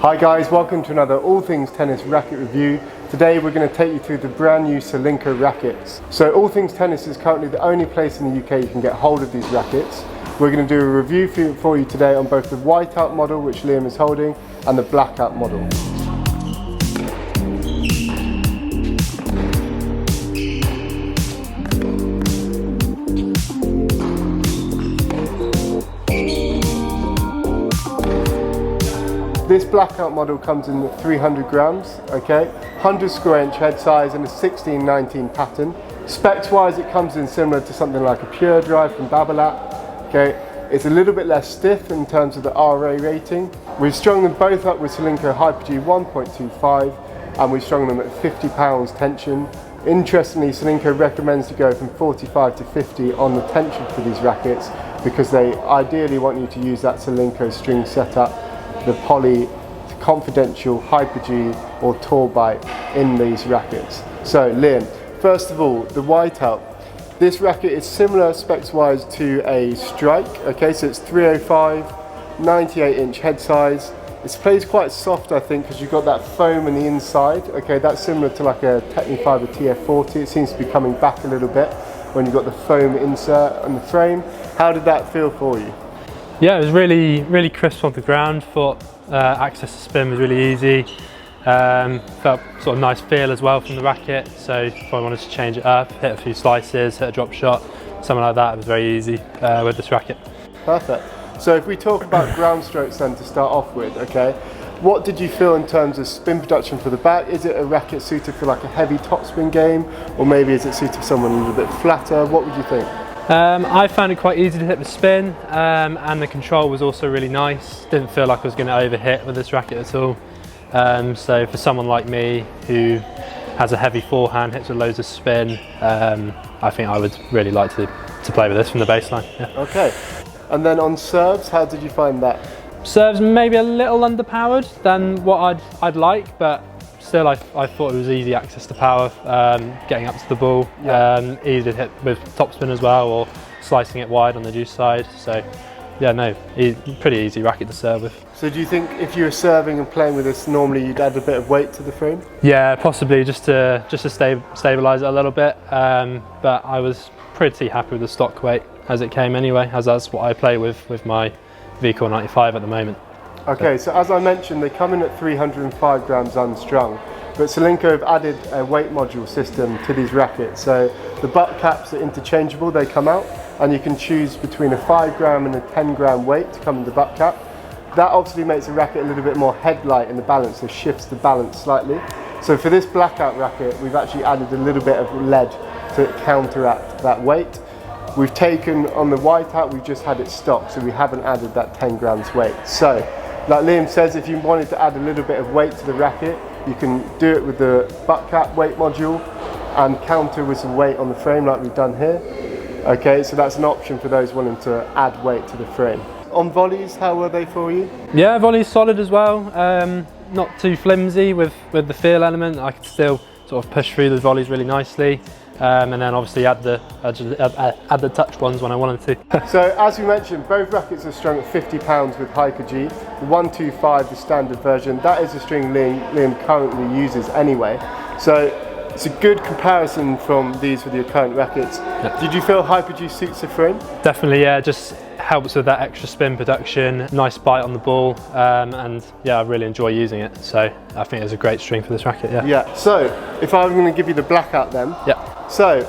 Hi guys, welcome to another All Things Tennis racket review. Today we're going to take you through the brand new Solinco rackets. So All Things Tennis is currently the only place in the UK you can get hold of these rackets. We're going to do a review for you today on both the Whiteout model, which Liam is holding, and the Blackout model. This Blackout model comes in 300 grams, okay, 100 square inch head size and a 16-19 pattern. Specs wise, it comes in similar to something like a Pure Drive from Babolat, okay. It's a little bit less stiff in terms of the RA rating. We've strung them both up with Solinco Hyper-G 1.25 and we've strung them at 50 pounds tension. Interestingly, Solinco recommends to go from 45 to 50 on the tension for these rackets because they ideally want you to use that Solinco string setup, the poly confidential Hyper-G or Tour bite in these rackets. So Liam, first of all, the Whiteout. This racket is similar specs wise to a Strike, okay, so it's 305, 98 inch head size. It plays quite soft, I think, because you've got that foam on the inside, okay, that's similar to like a Technifibre TF40. It seems to be coming back a little bit when you've got the foam insert on the frame. How did that feel for you? Yeah, it was really crisp on the ground. Thought access to spin was really easy. Felt sort of nice feel as well from the racket, so if I wanted to change it up, hit a few slices, hit a drop shot, something like that, it was very easy with this racket. Perfect. So if we talk about ground strokes then to start off with, okay, what did you feel in terms of spin production for the back? Is it a racket suited for like a heavy topspin game, or maybe is it suited for someone a little bit flatter? What would you think? I found it quite easy to hit the spin, and the control was also really nice. Didn't feel like I was going to overhit with this racket at all. So for someone like me who has a heavy forehand, hits with loads of spin, I think I would really like to play with this from the baseline. Yeah. Okay, and then on serves, how did you find that? Serves maybe a little underpowered than what I'd like, but still I thought it was easy access to power, getting up to the ball, yeah. Easy to hit with topspin as well, or slicing it wide on the juice side. So yeah, no, pretty easy racket to serve with. So do you think if you were serving and playing with this, normally you'd add a bit of weight to the frame? Yeah, possibly just to stabilise it a little bit, but I was pretty happy with the stock weight as it came anyway, as that's what I play with my VCore 95 at the moment. Okay, so as I mentioned, they come in at 305 grams unstrung, but Solinco have added a weight module system to these rackets. So the butt caps are interchangeable, they come out, and you can choose between a 5 gram and a 10 gram weight to come in the butt cap. That obviously makes the racket a little bit more headlight in the balance, so shifts the balance slightly. So for this Blackout racket, we've actually added a little bit of lead to counteract that weight. We've taken, on the Whiteout, we've just had it stock, so we haven't added that 10 grams weight. So, like Liam says, if you wanted to add a little bit of weight to the racket, you can do it with the butt cap weight module and counter with some weight on the frame like we've done here. Okay, so that's an option for those wanting to add weight to the frame. On volleys, how were they for you? Yeah, volleys solid as well. Not too flimsy with the feel element. I could still sort of push through the volleys really nicely. And then obviously add the touch ones when I wanted to. So as we mentioned, both rackets are strung at 50 pounds with Hyper-G. The 125, the standard version, that is the string Liam currently uses anyway. So it's a good comparison from these with your current rackets. Yeah. Did you feel Hyper-G suits the frame? Definitely, yeah, just helps with that extra spin production, nice bite on the ball, and yeah, I really enjoy using it. So I think it's a great string for this racket, yeah. Yeah, so if I were going to give you the Blackout then. Yeah. So,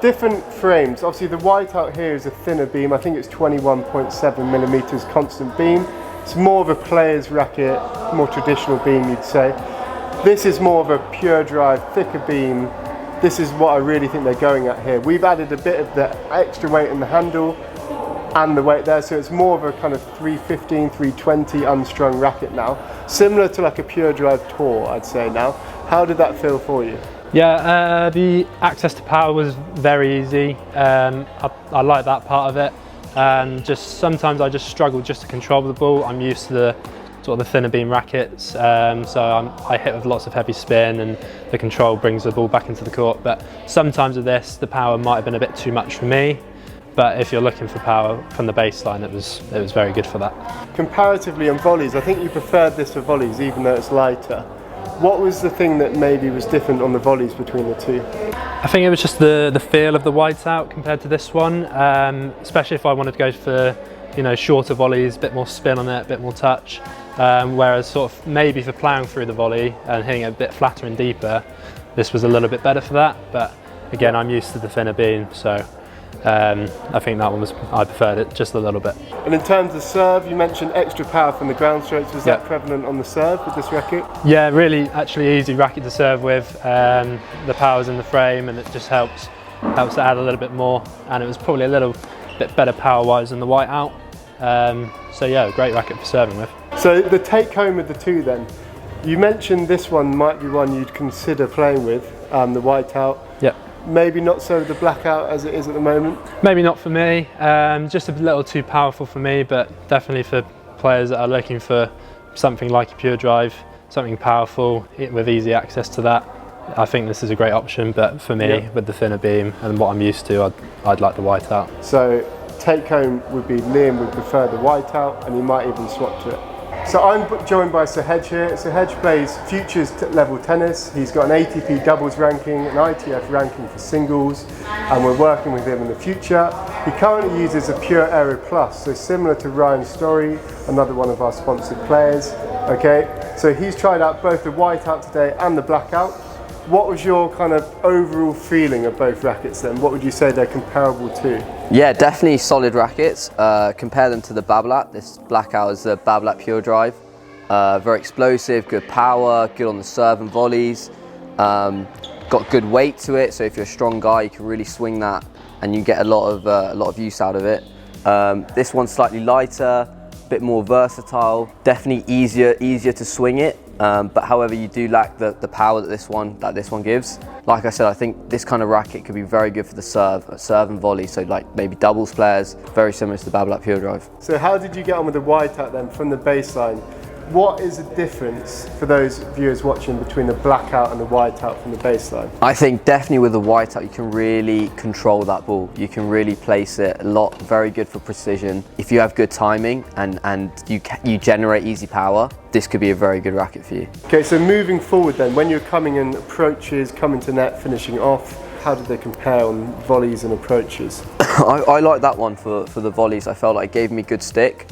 different frames. Obviously the Whiteout here is a thinner beam. I think it's 21.7 millimeters constant beam. It's more of a player's racket, more traditional beam you'd say. This is more of a Pure Drive, thicker beam. This is what I really think they're going at here. We've added a bit of the extra weight in the handle and the weight there, so it's more of a kind of 315, 320 unstrung racket now. Similar to like a Pure Drive Tour, I'd say now. How did that feel for you? Yeah, the access to power was very easy. I like that part of it, and just sometimes I just struggle just to control the ball. I'm used to the sort of the thinner beam rackets, so I hit with lots of heavy spin, and the control brings the ball back into the court. But sometimes with this, the power might have been a bit too much for me. but if you're looking for power from the baseline, it was very good for that. Comparatively on volleys, I think you preferred this for volleys even though it's lighter. What was the thing that maybe was different on the volleys between the two? I think it was just the feel of the Whiteout compared to this one, especially if I wanted to go for shorter volleys, a bit more spin on it, a bit more touch, whereas sort of maybe for ploughing through the volley and hitting it a bit flatter and deeper, this was a little bit better for that. But again, I'm used to the thinner beam, so I think that one I preferred it just a little bit. And in terms of serve, you mentioned extra power from the ground strokes. Was that prevalent on the serve with this racket? Yeah, really actually easy racket to serve with. The power's in the frame and it just helps to add a little bit more, and it was probably a little bit better power wise than the Whiteout. So yeah, great racket for serving with. So the take home with the two then, you mentioned this one might be one you'd consider playing with, the Whiteout. Yep. Maybe not so the Blackout as it is at the moment? Maybe not for me, just a little too powerful for me, but definitely for players that are looking for something like a pure drive, something powerful with easy access to that. I think this is a great option, but for me, with the thinner beam and what I'm used to, I'd like the Whiteout. So take home would be Liam would prefer the Whiteout, and he might even swap to it. So I'm joined by Sahej here. Sahej plays futures level tennis. He's got an ATP doubles ranking, an ITF ranking for singles, and we're working with him in the future. He currently uses a Pure Aero Plus, so similar to Ryan Storrie, another one of our sponsored players. Okay, so he's tried out both the Whiteout today and the Blackout. What was your kind of overall feeling of both rackets then? What would you say they're comparable to? Yeah, definitely solid rackets. Compare them to the Blackout. This Blackout is the Blackout Pure Drive. Very explosive, good power, good on the serve and volleys. Got good weight to it, so if you're a strong guy, you can really swing that, and you get a lot of use out of it. This one's slightly lighter, a bit more versatile. Definitely easier to swing it. But however, you do lack the power that this one gives. Like I said, I think this kind of racket could be very good for the serve and volley. So like maybe doubles players, very similar to the Blackout Pure Drive. So how did you get on with the Whiteout then from the baseline? What is the difference for those viewers watching between the Blackout and the Whiteout from the baseline? I think definitely with the Whiteout you can really control that ball. You can really place it a lot, very good for precision. If you have good timing and you generate easy power, this could be a very good racket for you. Okay, so moving forward then, when you're coming in approaches, coming to net, finishing off, how did they compare on volleys and approaches? I like that one for the volleys. I felt like it gave me good stick.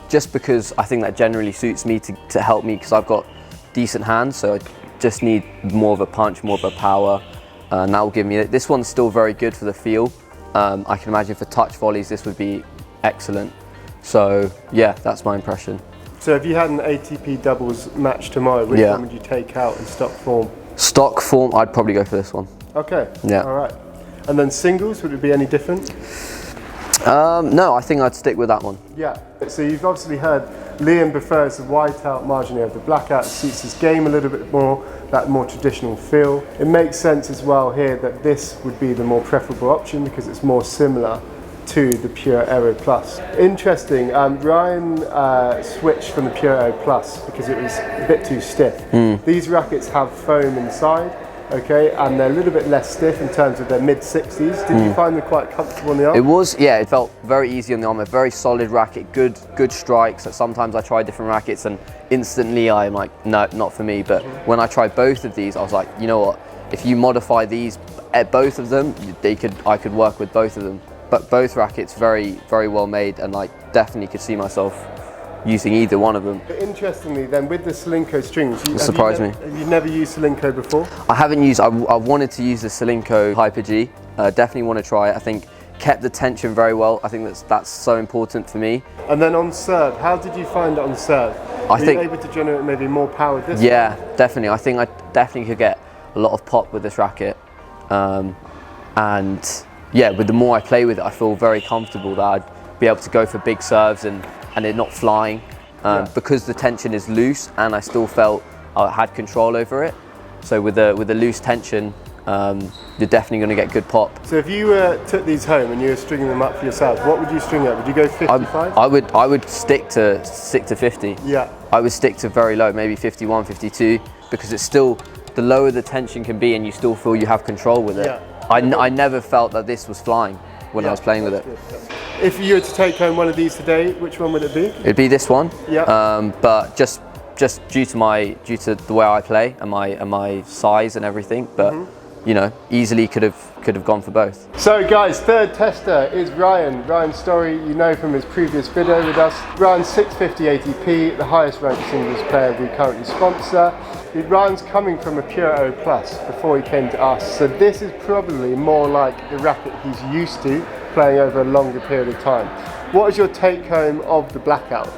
Just because I think that generally suits me to help me, because I've got decent hands, so I just need more of a punch, more of a power, and that will give me. This one's still very good for the feel. I can imagine for touch volleys this would be excellent. So yeah, that's my impression. So if you had an ATP doubles match tomorrow, which one would you take out in stock form? Stock form, I'd probably go for this one. Okay, yeah. All right. And then singles, would it be any different? No, I think I'd stick with that one. Yeah, so you've obviously heard Liam prefers the Whiteout marginally over the Blackout. It suits his game a little bit more, that more traditional feel. It makes sense as well here that this would be the more preferable option because it's more similar to the Pure Aero Plus. Interesting, Ryan switched from the Pure Aero Plus because it was a bit too stiff. These rackets have foam inside. Okay, and they're a little bit less stiff in terms of their mid-60s. Did you find them quite comfortable on the arm? It was, yeah, it felt very easy on the arm, a very solid racket, good strikes. Sometimes I try different rackets and instantly I'm like, no, not for me. But when I tried both of these, I was like, you know what, if you modify these, both of them, I could work with both of them. But both rackets very, very well made, and like definitely could see myself using either one of them. Interestingly then, with the Solinco strings, surprised me. Have you never used Solinco before? I haven't used, I wanted to use the Solinco Hyper G, definitely want to try it. I think kept the tension very well. I think that's so important for me. And then on serve, how did you find it on serve? Were you able to generate maybe more power this way? Definitely. I think I definitely could get a lot of pop with this racket. And yeah, with the more I play with it, I feel very comfortable that I'd be able to go for big serves and it not flying, because the tension is loose and I still felt I had control over it. So with the loose tension, you're definitely going to get good pop. So if you took these home and you were stringing them up for yourself, what would you string up? Would you go 55? I would stick to 50. Yeah. I would stick to very low, maybe 51, 52, because it's still, the lower the tension can be and you still feel you have control with it. Yeah. I never felt that this was flying. when I was playing with it. If you were to take home one of these today, which one would it be? It'd be this one. Yeah. But just due to the way I play and my size and everything, but you know, easily could have gone for both. So guys, third tester is Ryan Storrie. You know from his previous video with us. Ryan's 650 ATP, the highest ranked singles player we currently sponsor. Ryan's coming from a Pure O Plus before he came to us, so this is probably more like the racket he's used to playing over a longer period of time. What is your take home of the Blackout?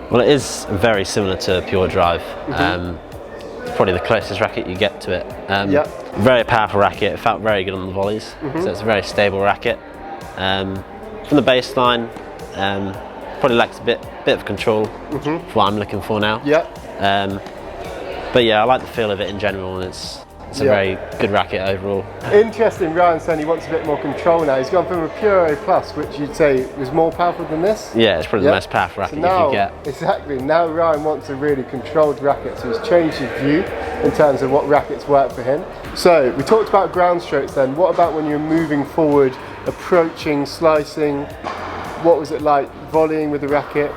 Well, it is very similar to a Pure Drive. It's probably the closest racket you get to it. Very powerful racket. It felt very good on the volleys, so it's a very stable racket. From the baseline, probably lacks a bit of control for what I'm looking for now. But yeah, I like the feel of it in general, and it's a very good racket overall. Interesting, Ryan saying he wants a bit more control now. He's gone from a Pure O Plus, which you'd say was more powerful than this? Yeah, it's probably the most powerful racket you can get. Exactly, now Ryan wants a really controlled racket, so he's changed his view in terms of what rackets work for him. So, we talked about ground strokes then. What about when you're moving forward, approaching, slicing? What was it like volleying with the racket?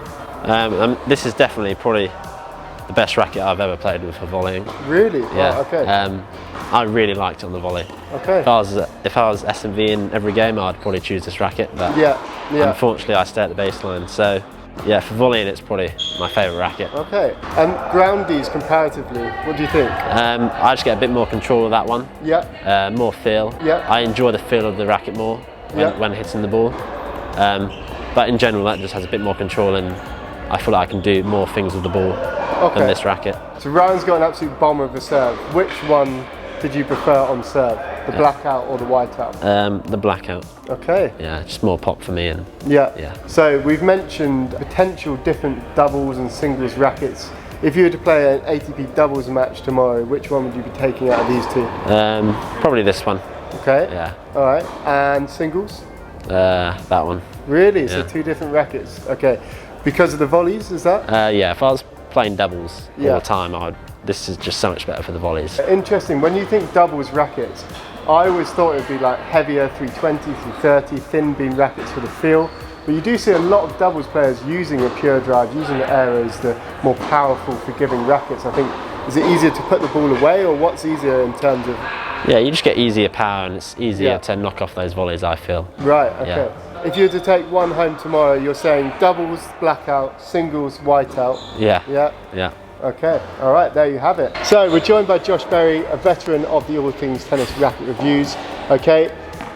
This is definitely probably the best racket I've ever played with for volleying. Really? Yeah. Oh, okay. I really liked it on the volley. Okay. If I was SMV in every game, I'd probably choose this racket. But unfortunately, I stay at the baseline. So yeah, for volleying, it's probably my favourite racket. Okay. And groundies comparatively, what do you think? I just get a bit more control of that one. Yeah. More feel. Yeah. I enjoy the feel of the racket more when hitting the ball. But in general, that just has a bit more control, and I feel like I can do more things with the ball than this racket. So Ryan's got an absolute bomber of a serve. Which one did you prefer on serve? The Blackout or the Whiteout? The Blackout. Okay. Yeah, just more pop for me. And So we've mentioned potential different doubles and singles rackets. If you were to play an ATP doubles match tomorrow, which one would you be taking out of these two? Probably this one. Okay. Yeah. All right. And singles? That one. Really? So two different rackets. Okay. Because of the volleys, is that? Yeah. If I was playing doubles all the time, this is just so much better for the volleys. Interesting. When you think doubles rackets, I always thought it would be like heavier 320, 330, thin beam rackets for the feel. But you do see a lot of doubles players using a Pure Drive, using the Aeros, the more powerful, forgiving rackets. I think, is it easier to put the ball away, or what's easier in terms of? Yeah, you just get easier power, and it's easier to knock off those volleys, I feel. Right, okay. Yeah. If you were to take one home tomorrow, you're saying doubles, Blackout, singles, Whiteout. Yeah. Yeah? Yeah. Okay, all right, there you have it. So we're joined by Josh Berry, a veteran of the All Things Tennis Racket Reviews, okay?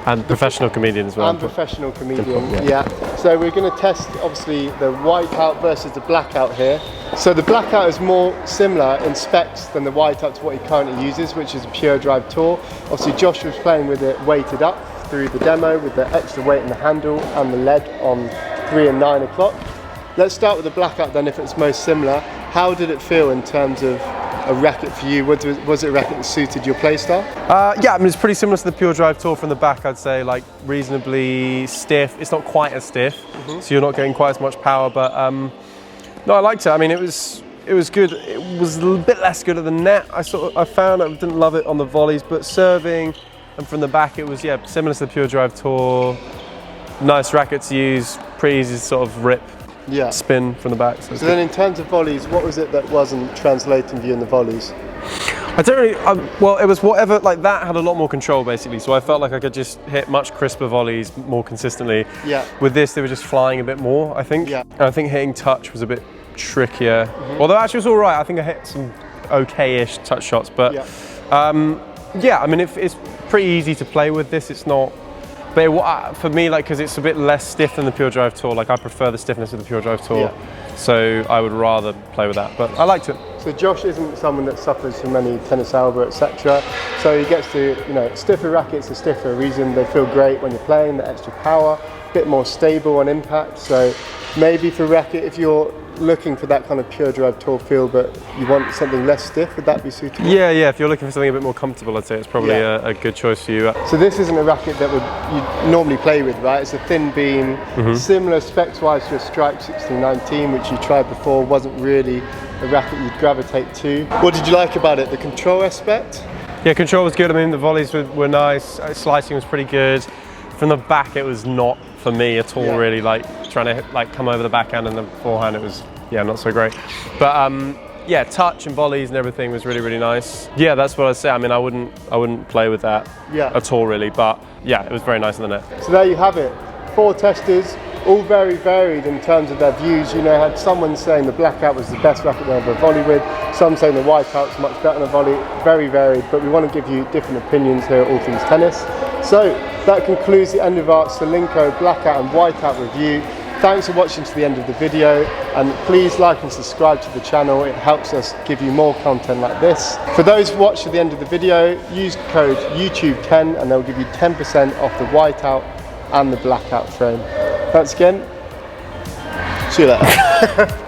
And professional comedian as well. And professional comedian, yeah. So we're going to test, obviously, the Whiteout versus the Blackout here. So the Blackout is more similar in specs than the Whiteout to what he currently uses, which is a Pure Drive Tour. Obviously, Josh was playing with it weighted up through the demo with the extra weight in the handle and the lead on 3 and 9 o'clock. Let's start with the Blackout then, if it's most similar. How did it feel in terms of a racket for you? Was it a racket that suited your play style? Yeah, I mean, it's pretty similar to the Pure Drive Tour from the back, I'd say, like reasonably stiff. It's not quite as stiff, so you're not getting quite as much power, but no, I liked it. I mean, it was good. It was a little bit less good at the net. I found I didn't love it on the volleys, but serving and from the back, it was, similar to the Pure Drive Tour. Nice racket to use, pretty easy to sort of rip. Spin from the back. So then in terms of volleys, what was it that wasn't translating for you in the volleys? I don't really, well, it was whatever, like that had a lot more control basically, so I felt like I could just hit much crisper volleys more consistently. Yeah. With this, they were just flying a bit more, I think. Yeah. And I think hitting touch was a bit trickier. Although actually it was all right, I think I hit some okay-ish touch shots, but I mean, it's pretty easy to play with this, it's not. But for me, like, because it's a bit less stiff than the Pure Drive Tour, like I prefer the stiffness of the Pure Drive Tour, so I would rather play with that, but I liked it. So Josh isn't someone that suffers from any tennis elbow, etc. So he gets to, stiffer rackets are stiff for a reason. They feel great when you're playing, the extra power, a bit more stable on impact. So maybe for racket, if you're looking for that kind of Pure Drive Tour feel, but you want something less stiff, would that be suitable? Yeah, if you're looking for something a bit more comfortable, I'd say it's probably a good choice for you. So this isn't a racket that you normally play with, right? It's a thin beam, similar specs-wise to a Strike 1619, which you tried before, wasn't really a racket you'd gravitate to. What did you like about it? The control aspect? Yeah, control was good. I mean, the volleys were nice, slicing was pretty good. from the back, it was not for me at all. Really, like trying to like come over the backhand and the forehand, it was not so great. But yeah, touch and volleys and everything was really nice. Yeah, that's what I say. I mean, I wouldn't play with that at all really, but yeah, it was very nice in the net. So there you have it. 4 testers, all very varied in terms of their views. You know, had someone saying the Blackout was the best racket they ever volleyed with, some saying the Whiteout's much better than a volley. Very varied, but we want to give you different opinions here at All Things Tennis. So that concludes the end of our Solinco Blackout and Whiteout review. Thanks for watching to the end of the video, and please like and subscribe to the channel. It helps us give you more content like this. For those who watch to the end of the video, use code YouTube10 and they'll give you 10% off the Whiteout and the Blackout frame. Thanks again. See you later.